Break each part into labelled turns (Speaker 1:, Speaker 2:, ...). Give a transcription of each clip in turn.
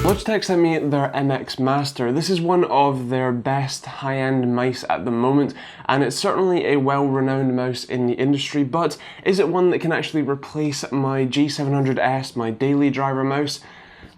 Speaker 1: Logitech sent me their MX Master. This is one of their best high-end mice at the moment, and it's certainly a well-renowned mouse in the industry, but is it one that can actually replace my G700S, my daily driver mouse?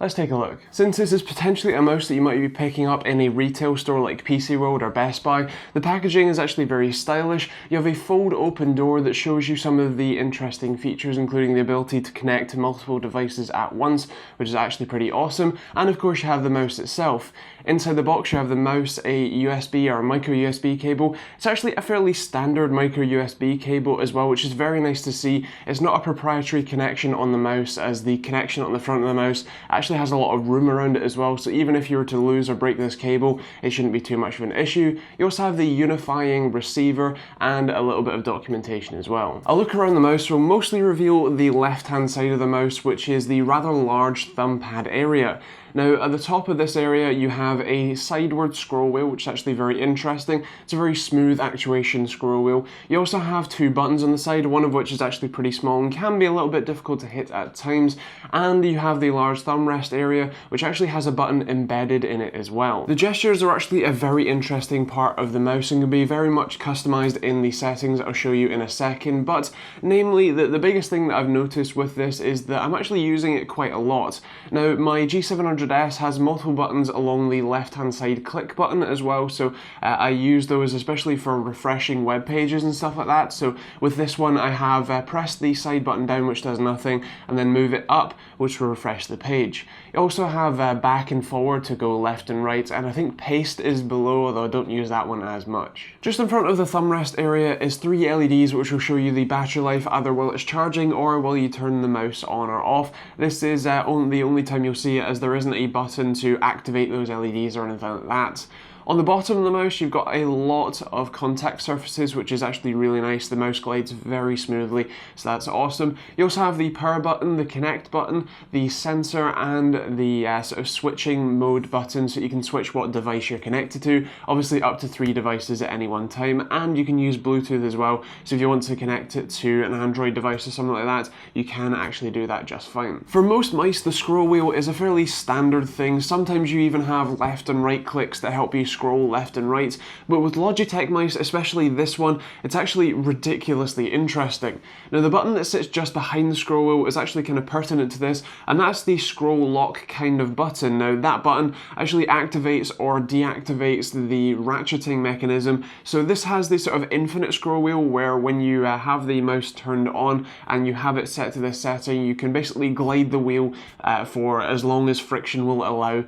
Speaker 1: Let's take a look. Since this is potentially a mouse that you might be picking up in a retail store like PC World or Best Buy, the packaging is actually very stylish. You have a fold open door that shows you some of the interesting features, including the ability to connect to multiple devices at once, which is actually pretty awesome. And of course you have the mouse itself. Inside the box you have the mouse, a USB or a micro USB cable. It's actually a fairly standard micro USB cable as well, which is very nice to see. It's not a proprietary connection on the mouse, as the connection on the front of the mouse actually has a lot of room around it as well, so even if you were to lose or break this cable, it shouldn't be too much of an issue. You also have the Unifying Receiver and a little bit of documentation as well. A look around the mouse will mostly reveal the left hand side of the mouse, which is the rather large thumb pad area. Now at the top of this area you have a sideward scroll wheel, which is actually very interesting. It's a very smooth actuation scroll wheel. You also have two buttons on the side, one of which is actually pretty small and can be a little bit difficult to hit at times, and you have the large thumb rest area, which actually has a button embedded in it as well. The gestures are actually a very interesting part of the mouse and can be very much customized in the settings I'll show you in a second, but namely the biggest thing that I've noticed with this is that I'm actually using it quite a lot. Now my G700S has multiple buttons along the left hand side click button as well, so I use those especially for refreshing web pages and stuff like that. So with this one I have pressed the side button down, which does nothing, and then move it up, which will refresh the page. You also have back and forward to go left and right, and I think paste is below, although I don't use that one as much. Just in front of the thumb rest area is three LEDs which will show you the battery life either while it's charging or while you turn the mouse on or off. This is the only time you'll see it, as there isn't a button to activate those LEDs or anything like that. On the bottom of the mouse you've got a lot of contact surfaces, which is actually really nice. The mouse glides very smoothly, so that's awesome. You also have the power button, the connect button, the sensor, and the sort of switching mode button, so you can switch what device you're connected to, obviously up to 3 devices at any one time, and you can use Bluetooth as well, so if you want to connect it to an Android device or something like that, you can actually do that just fine. For most mice the scroll wheel is a fairly standard thing. Sometimes you even have left and right clicks that help you scroll left and right, but with Logitech mice, especially this one, it's actually ridiculously interesting. Now the button that sits just behind the scroll wheel is actually kind of pertinent to this, and that's the scroll lock kind of button. Now that button actually activates or deactivates the ratcheting mechanism, so this has this sort of infinite scroll wheel where when you have the mouse turned on and you have it set to this setting, you can basically glide the wheel for as long as friction will allow,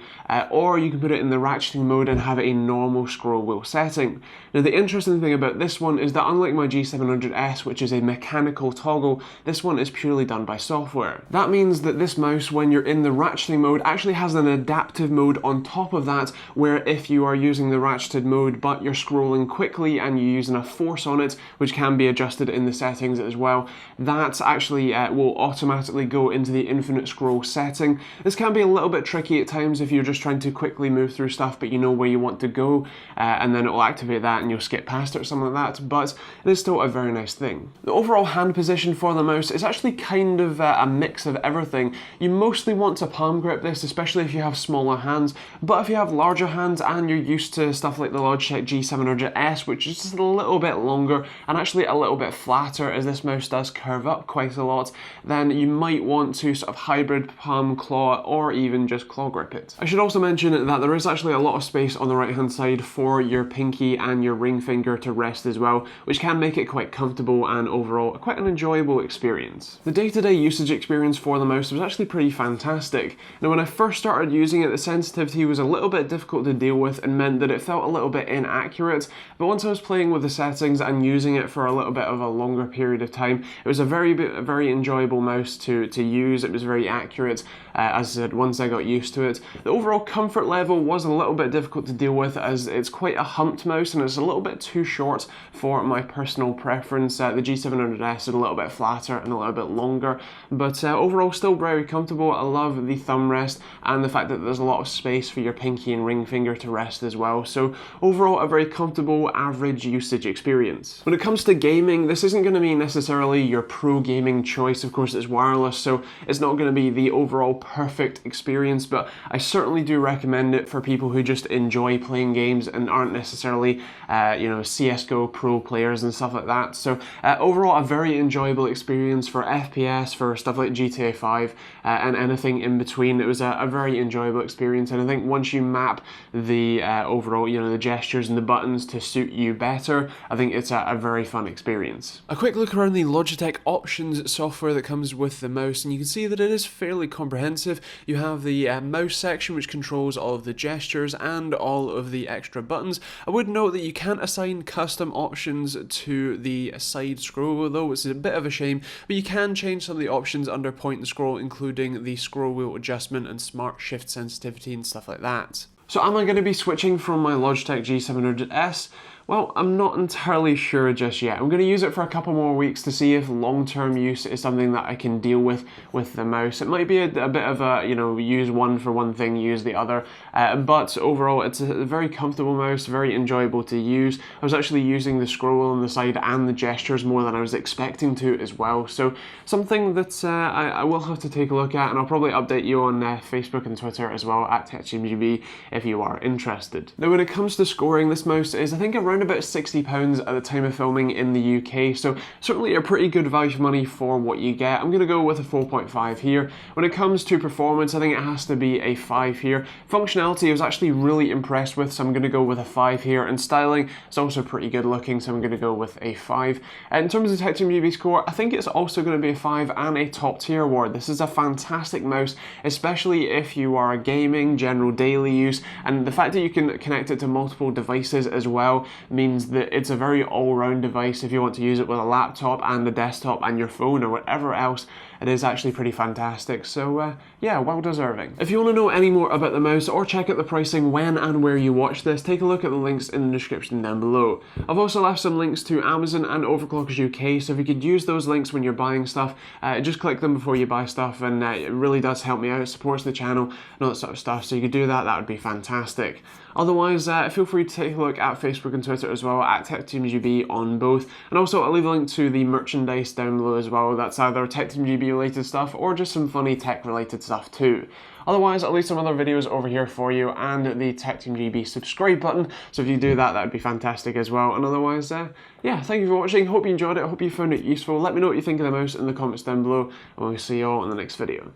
Speaker 1: or you can put it in the ratcheting mode and have it a normal scroll wheel setting. Now the interesting thing about this one is that unlike my G700S, which is a mechanical toggle, this one is purely done by software. That means that this mouse, when you're in the ratcheting mode, actually has an adaptive mode on top of that, where if you are using the ratcheted mode but you're scrolling quickly and you use enough force on it, which can be adjusted in the settings as well, that actually will automatically go into the infinite scroll setting. This can be a little bit tricky at times if you're just trying to quickly move through stuff but you know where you want to go, and then it will activate that and you'll skip past it or something like that, but it is still a very nice thing. The overall hand position for the mouse is actually kind of a mix of everything. You mostly want to palm grip this, especially if you have smaller hands, but if you have larger hands and you're used to stuff like the Logitech G700S, which is just a little bit longer and actually a little bit flatter, as this mouse does curve up quite a lot, then you might want to sort of hybrid palm claw or even just claw grip it. I should also mention that there is actually a lot of space on the right hand side for your pinky and your ring finger to rest as well, which can make it quite comfortable and overall quite an enjoyable experience. The day-to-day usage experience for the mouse was actually pretty fantastic. Now when I first started using it, the sensitivity was a little bit difficult to deal with and meant that it felt a little bit inaccurate, but once I was playing with the settings and using it for a little bit of a longer period of time, it was a very enjoyable mouse to use. It was very accurate, as I said, once I got used to it. The overall comfort level was a little bit difficult to deal with, with, as it's quite a humped mouse and it's a little bit too short for my personal preference. The G700S is a little bit flatter and a little bit longer, but overall still very comfortable. I love the thumb rest and the fact that there's a lot of space for your pinky and ring finger to rest as well. So overall a very comfortable average usage experience. When it comes to gaming, this isn't going to be necessarily your pro gaming choice. Of course it's wireless, so it's not going to be the overall perfect experience, but I certainly do recommend it for people who just enjoy playing games and aren't necessarily CSGO pro players and stuff like that. So overall a very enjoyable experience for FPS, for stuff like GTA 5 and anything in between. It was a very enjoyable experience, and I think once you map the overall, the gestures and the buttons to suit you better, I think it's a very fun experience. A quick look around the Logitech options software that comes with the mouse, and you can see that it is fairly comprehensive. You have the mouse section, which controls all of the gestures and all of the extra buttons. I would note that you can't assign custom options to the side scroll wheel though, which is a bit of a shame, but you can change some of the options under point and scroll, including the scroll wheel adjustment and smart shift sensitivity and stuff like that. So am I going to be switching from my Logitech G700S? Well, I'm not entirely sure just yet. I'm going to use it for a couple more weeks to see if long-term use is something that I can deal with the mouse. It might be a bit of a, use one for one thing, use the other, but overall it's a very comfortable mouse, very enjoyable to use. I was actually using the scroll wheel on the side and the gestures more than I was expecting to as well, so something that I will have to take a look at, and I'll probably update you on Facebook and Twitter as well, at TechteamGB, if you are interested. Now when it comes to scoring, this mouse is I think around about £60 at the time of filming in the UK, so certainly a pretty good value for money for what you get. I'm going to go with a 4.5 here. When it comes to performance, I think it has to be a 5 here. Functionality I was actually really impressed with, so I'm going to go with a 5 here, and styling is also pretty good looking, so I'm going to go with a 5. And in terms of the TechteamGB score, I think it's also going to be a 5 and a top tier award. This is a fantastic mouse, especially if you are gaming, general daily use, and the fact that you can connect it to multiple devices as well means that it's a very all-round device. If you want to use it with a laptop and a desktop and your phone or whatever else, it is actually pretty fantastic. So yeah, well deserving. If you want to know any more about the mouse or check out the pricing when and where you watch this, take a look at the links in the description down below. I've also left some links to Amazon and Overclockers UK, so if you could use those links when you're buying stuff, just click them before you buy stuff, and it really does help me out, it supports the channel and all that sort of stuff, so you could do that, that would be fantastic. Otherwise, feel free to take a look at Facebook and Twitter as well, at TechteamGB on both. And also, I'll leave a link to the merchandise down below as well. That's either TechteamGB related stuff or just some funny tech related stuff too. Otherwise, I'll leave some other videos over here for you and the TechteamGB subscribe button. So if you do that, that would be fantastic as well. And otherwise, yeah, thank you for watching. Hope you enjoyed it. Hope you found it useful. Let me know what you think of the mouse in the comments down below. And we'll see you all in the next video.